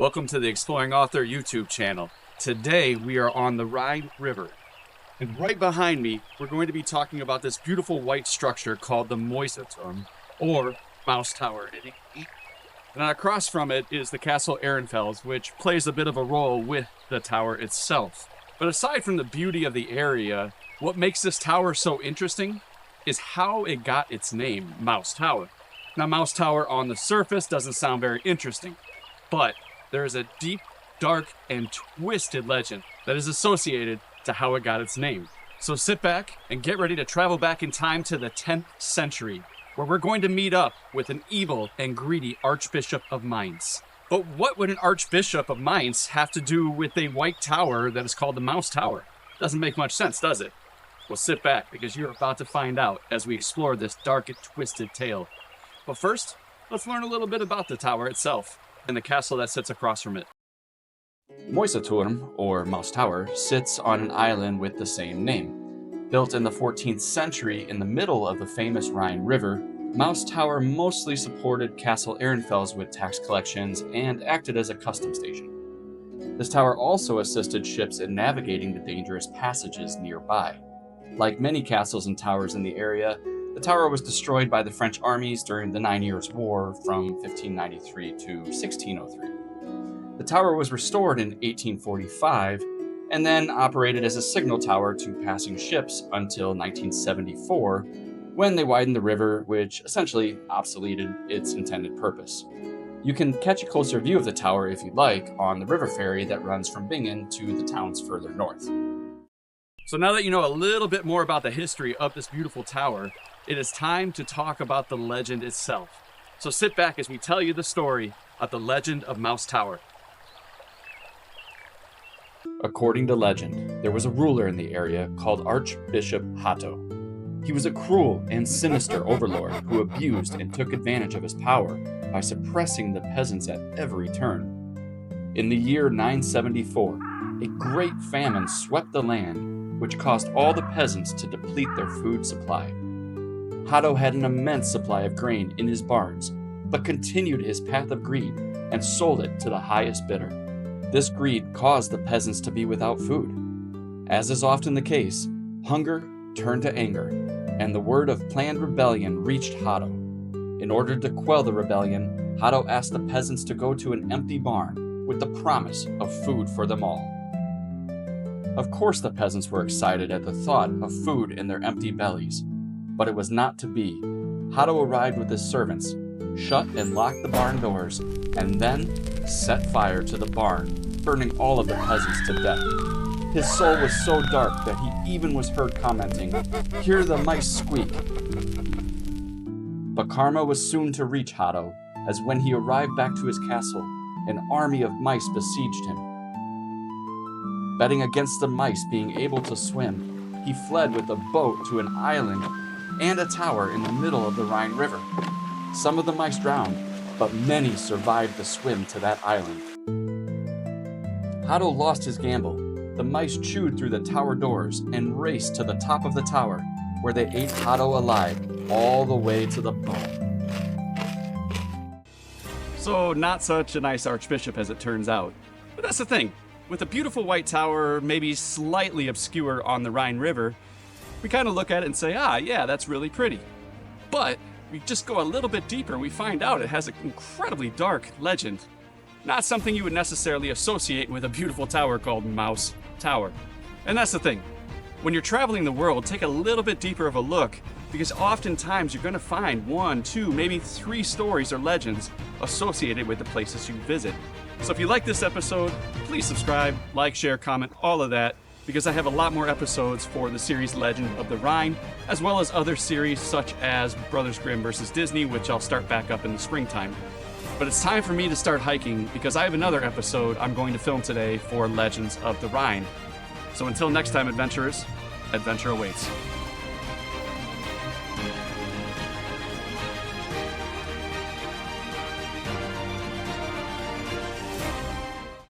Welcome to the Exploring Author YouTube channel. Today we are on the Rhine River. And right behind me, we're going to be talking about this beautiful white structure called the Mäuseturm, or Mouse Tower. And across from it is the Castle Ehrenfels, which plays a bit of a role with the tower itself. But aside from the beauty of the area, what makes this tower so interesting is how it got its name, Mouse Tower. Now, Mouse Tower on the surface doesn't sound very interesting, but there is a deep, dark, and twisted legend that is associated to how it got its name. So sit back and get ready to travel back in time to the 10th century, where we're going to meet up with an evil and greedy Archbishop of Mainz. But what would an Archbishop of Mainz have to do with a white tower that is called the Mouse Tower? Doesn't make much sense, does it? Well, sit back, because you're about to find out as we explore this dark and twisted tale. But first, let's learn a little bit about the tower itself and the castle that sits across from it. Mäuseturm, or Mouse Tower, sits on an island with the same name. Built in the 14th century in the middle of the famous Rhine River, Mouse Tower mostly supported Castle Ehrenfels with tax collections and acted as a custom station. This tower also assisted ships in navigating the dangerous passages nearby. Like many castles and towers in the area, the tower was destroyed by the French armies during the 9 Years' War from 1593 to 1603. The tower was restored in 1845 and then operated as a signal tower to passing ships until 1974, when they widened the river, which essentially obsoleted its intended purpose. You can catch a closer view of the tower if you'd like on the river ferry that runs from Bingen to the towns further north. So now that you know a little bit more about the history of this beautiful tower, it is time to talk about the legend itself. So sit back as we tell you the story of the legend of Mouse Tower. According to legend, there was a ruler in the area called Archbishop Hatto. He was a cruel and sinister overlord who abused and took advantage of his power by suppressing the peasants at every turn. In the year 974, a great famine swept the land, which caused all the peasants to deplete their food supply. Hatto had an immense supply of grain in his barns, but continued his path of greed and sold it to the highest bidder. This greed caused the peasants to be without food. As is often the case, hunger turned to anger, and the word of planned rebellion reached Hatto. In order to quell the rebellion, Hatto asked the peasants to go to an empty barn with the promise of food for them all. Of course, the peasants were excited at the thought of food in their empty bellies, but it was not to be. Hatto arrived with his servants, shut and locked the barn doors, and then set fire to the barn, burning all of the peasants to death. His soul was so dark that he even was heard commenting, "Hear the mice squeak." But karma was soon to reach Hatto, as when he arrived back to his castle, an army of mice besieged him. Betting against the mice being able to swim, he fled with a boat to an island and a tower in the middle of the Rhine River. Some of the mice drowned, but many survived the swim to that island. Hatto lost his gamble. The mice chewed through the tower doors and raced to the top of the tower, where they ate Hatto alive all the way to the bone. So, not such a nice archbishop as it turns out. But that's the thing. With a beautiful white tower, maybe slightly obscure on the Rhine River, we kind of look at it and say, yeah, that's really pretty. But we just go a little bit deeper, we find out it has an incredibly dark legend. Not something you would necessarily associate with a beautiful tower called Mouse Tower. And that's the thing. When you're traveling the world, take a little bit deeper of a look, because oftentimes you're going to find 1, 2, maybe 3 stories or legends associated with the places you visit. So if you like this episode, please subscribe, like, share, comment, all of that, because I have a lot more episodes for the series Legend of the Rhine, as well as other series such as Brothers Grimm vs. Disney, which I'll start back up in the springtime. But it's time for me to start hiking, because I have another episode I'm going to film today for Legends of the Rhine. So until next time, adventurers, adventure awaits.